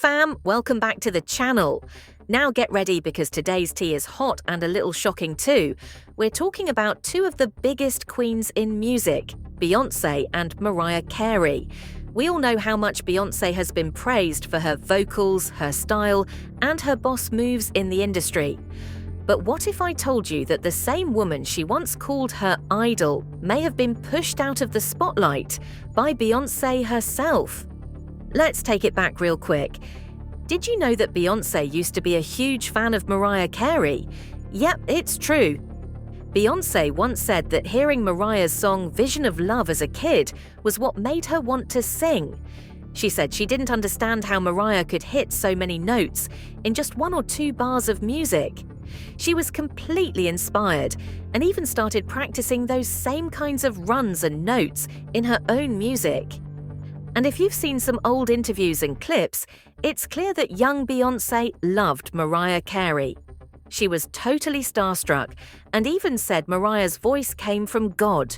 fam, welcome back to the channel. Now get ready because today's tea is hot and a little shocking too. We're talking about two of the biggest queens in music, Beyoncé and Mariah Carey. We all know how much Beyoncé has been praised for her vocals, her style, and her boss moves in the industry. But what if I told you that the same woman she once called her idol may have been pushed out of the spotlight by Beyoncé herself? Let's take it back real quick. Did you know that Beyoncé used to be a huge fan of Mariah Carey? Yep, it's true. Beyoncé once said that hearing Mariah's song Vision of Love as a kid was what made her want to sing. She said she didn't understand how Mariah could hit so many notes in just 1 or 2 bars of music. She was completely inspired and even started practicing those same kinds of runs and notes in her own music. And if you've seen some old interviews and clips, it's clear that young Beyoncé loved Mariah Carey. She was totally starstruck and even said Mariah's voice came from God.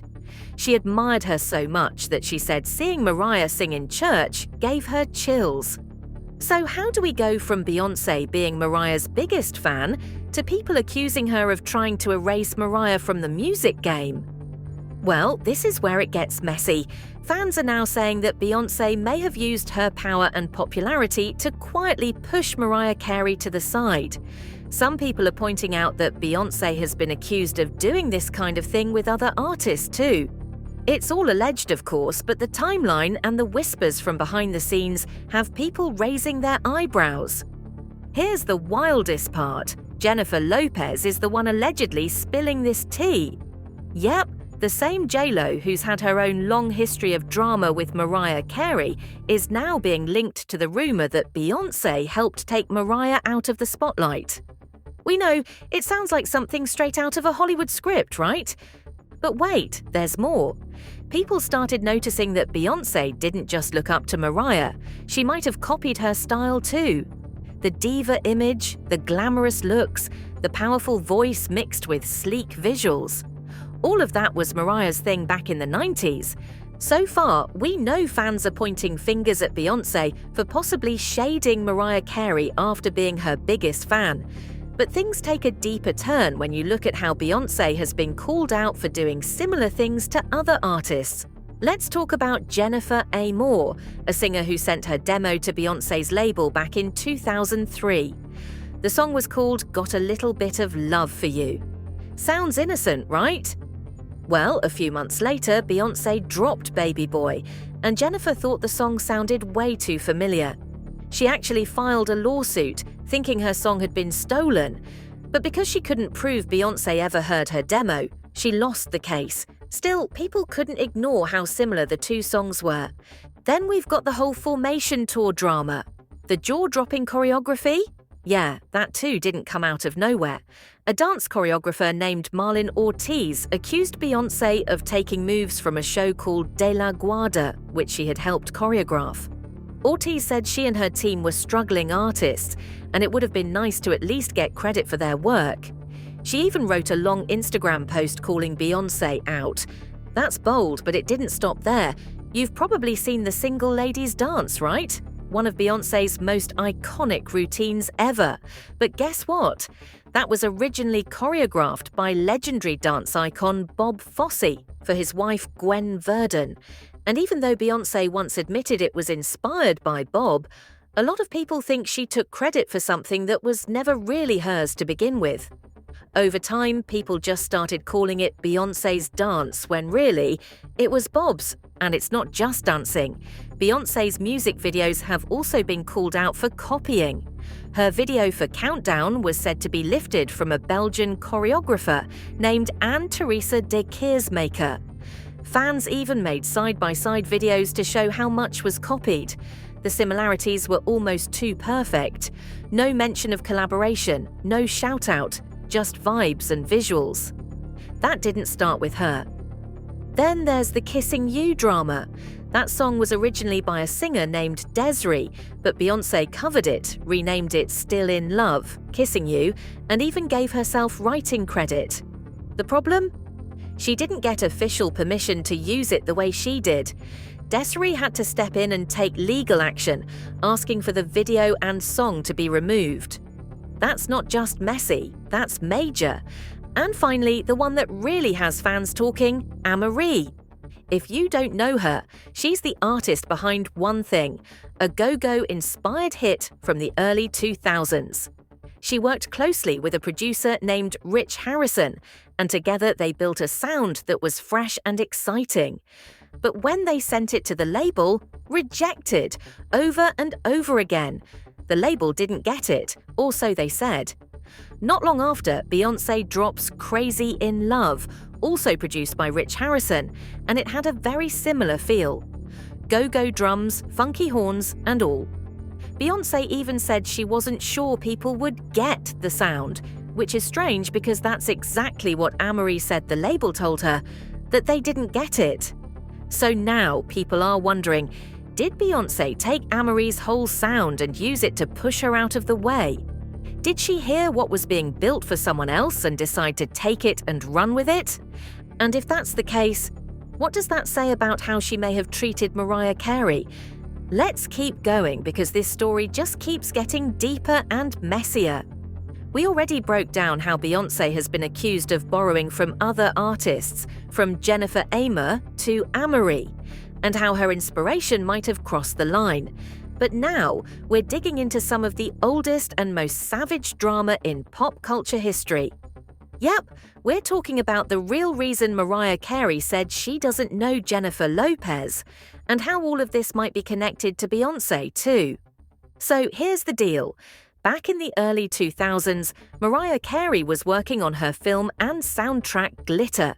She admired her so much that she said seeing Mariah sing in church gave her chills. So how do we go from Beyoncé being Mariah's biggest fan to people accusing her of trying to erase Mariah from the music game? Well, this is where it gets messy. Fans are now saying that Beyoncé may have used her power and popularity to quietly push Mariah Carey to the side. Some people are pointing out that Beyoncé has been accused of doing this kind of thing with other artists too. It's all alleged, of course, but the timeline and the whispers from behind the scenes have people raising their eyebrows. Here's the wildest part. Jennifer Lopez is the one allegedly spilling this tea. Yep, the same J.Lo who's had her own long history of drama with Mariah Carey is now being linked to the rumor that Beyoncé helped take Mariah out of the spotlight. We know, it sounds like something straight out of a Hollywood script, right? But wait, there's more. People started noticing that Beyoncé didn't just look up to Mariah, she might have copied her style too. The diva image, the glamorous looks, the powerful voice mixed with sleek visuals. All of that was Mariah's thing back in the 90s. So far, we know fans are pointing fingers at Beyoncé for possibly shading Mariah Carey after being her biggest fan. But things take a deeper turn when you look at how Beyoncé has been called out for doing similar things to other artists. Let's talk about Jennifer Moore, a singer who sent her demo to Beyoncé's label back in 2003. The song was called Got a Little Bit of Love for You. Sounds innocent, right? Well, a few months later, Beyoncé dropped Baby Boy, and Jennifer thought the song sounded way too familiar. She actually filed a lawsuit, thinking her song had been stolen. But because she couldn't prove Beyoncé ever heard her demo, she lost the case. Still, people couldn't ignore how similar the two songs were. Then we've got the whole Formation Tour drama. The jaw-dropping choreography? Yeah, that too didn't come out of nowhere. A dance choreographer named Marlon Ortiz accused Beyoncé of taking moves from a show called De La Guardia, which she had helped choreograph. Ortiz said she and her team were struggling artists, and it would have been nice to at least get credit for their work. She even wrote a long Instagram post calling Beyoncé out. That's bold, but it didn't stop there. You've probably seen the Single Ladies dance, right? One of Beyoncé's most iconic routines ever. But guess what? That was originally choreographed by legendary dance icon Bob Fosse for his wife Gwen Verdon. And even though Beyoncé once admitted it was inspired by Bob, a lot of people think she took credit for something that was never really hers to begin with. Over time, people just started calling it Beyoncé's dance when really, it was Bob's. And it's not just dancing. Beyoncé's music videos have also been called out for copying. Her video for Countdown was said to be lifted from a Belgian choreographer named Anne-Theresa de Keersmaker. Fans even made side-by-side videos to show how much was copied. The similarities were almost too perfect. No mention of collaboration, no shout-out, just vibes and visuals. That didn't start with her. Then there's the Kissing You drama. That song was originally by a singer named Des'ree, but Beyoncé covered it, renamed it Still in Love, Kissing You, and even gave herself writing credit. The problem? She didn't get official permission to use it the way she did. Desiree had to step in and take legal action, asking for the video and song to be removed. That's not just messy, that's major. And finally, the one that really has fans talking, Amerie. If you don't know her, she's the artist behind One Thing, a go-go inspired hit from the early 2000s. She worked closely with a producer named Rich Harrison, and together they built a sound that was fresh and exciting. But when they sent it to the label, rejected, over and over again. The label didn't get it, or so they said. Not long after, Beyoncé drops Crazy in Love, also produced by Rich Harrison, and it had a very similar feel. Go-go drums, funky horns, and all. Beyoncé even said she wasn't sure people would get the sound, which is strange because that's exactly what Amerie said the label told her, that they didn't get it. So now people are wondering, did Beyoncé take Amerie's whole sound and use it to push her out of the way? Did she hear what was being built for someone else and decide to take it and run with it? And if that's the case, what does that say about how she may have treated Mariah Carey? Let's keep going because this story just keeps getting deeper and messier. We already broke down how Beyoncé has been accused of borrowing from other artists, from Jennifer Amer to Amerie, and how her inspiration might have crossed the line. But now, we're digging into some of the oldest and most savage drama in pop culture history. Yep, we're talking about the real reason Mariah Carey said she doesn't know Jennifer Lopez, and how all of this might be connected to Beyoncé too. So here's the deal. Back in the early 2000s, Mariah Carey was working on her film and soundtrack Glitter.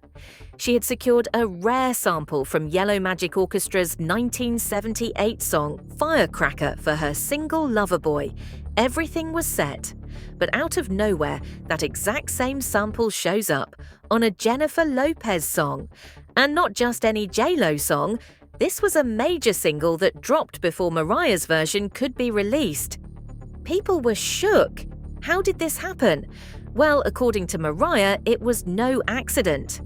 She had secured a rare sample from Yellow Magic Orchestra's 1978 song Firecracker for her single Loverboy. Everything was set. But out of nowhere, that exact same sample shows up on a Jennifer Lopez song. And not just any J.Lo song, this was a major single that dropped before Mariah's version could be released. People were shook. How did this happen? Well, according to Mariah, it was no accident.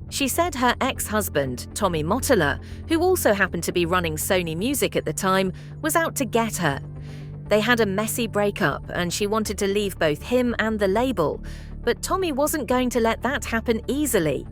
She said her ex-husband, Tommy Mottola, who also happened to be running Sony Music at the time, was out to get her. They had a messy breakup and she wanted to leave both him and the label, but Tommy wasn't going to let that happen easily.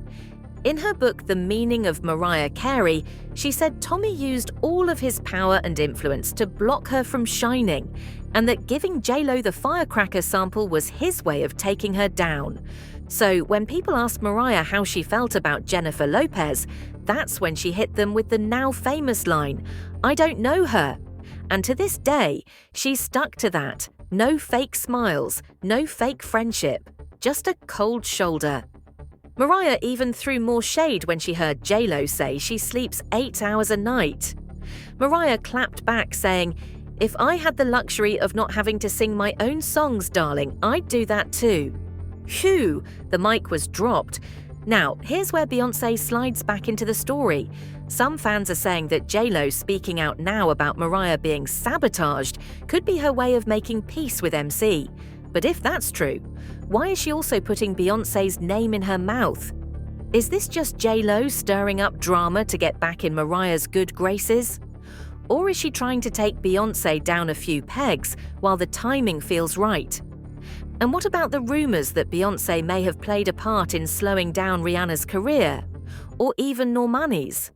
In her book The Meaning of Mariah Carey, she said Tommy used all of his power and influence to block her from shining, and that giving J.Lo the Firecracker sample was his way of taking her down. So when people asked Mariah how she felt about Jennifer Lopez, that's when she hit them with the now famous line, "I don't know her." And to this day, she's stuck to that. No fake smiles, no fake friendship, just a cold shoulder. Mariah even threw more shade when she heard J.Lo say she sleeps 8 hours a night. Mariah clapped back saying, "If I had the luxury of not having to sing my own songs, darling, I'd do that too." Phew, the mic was dropped. Now, here's where Beyoncé slides back into the story. Some fans are saying that J.Lo speaking out now about Mariah being sabotaged could be her way of making peace with MC. But if that's true, why is she also putting Beyoncé's name in her mouth? Is this just J.Lo stirring up drama to get back in Mariah's good graces? Or is she trying to take Beyoncé down a few pegs while the timing feels right? And what about the rumors that Beyoncé may have played a part in slowing down Rihanna's career? Or even Normani's?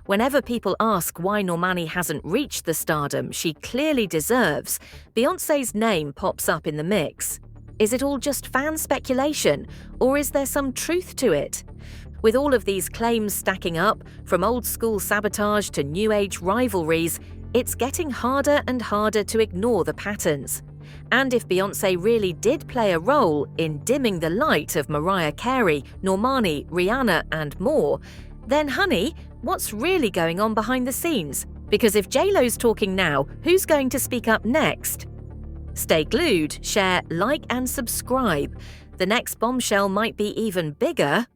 Whenever people ask why Normani hasn't reached the stardom she clearly deserves, Beyoncé's name pops up in the mix. Is it all just fan speculation, or is there some truth to it? With all of these claims stacking up, from old-school sabotage to new-age rivalries, it's getting harder and harder to ignore the patterns. And if Beyoncé really did play a role in dimming the light of Mariah Carey, Normani, Rihanna, and more, then honey, what's really going on behind the scenes? Because if J.Lo's talking now, who's going to speak up next? Stay glued, share, like, and subscribe. The next bombshell might be even bigger.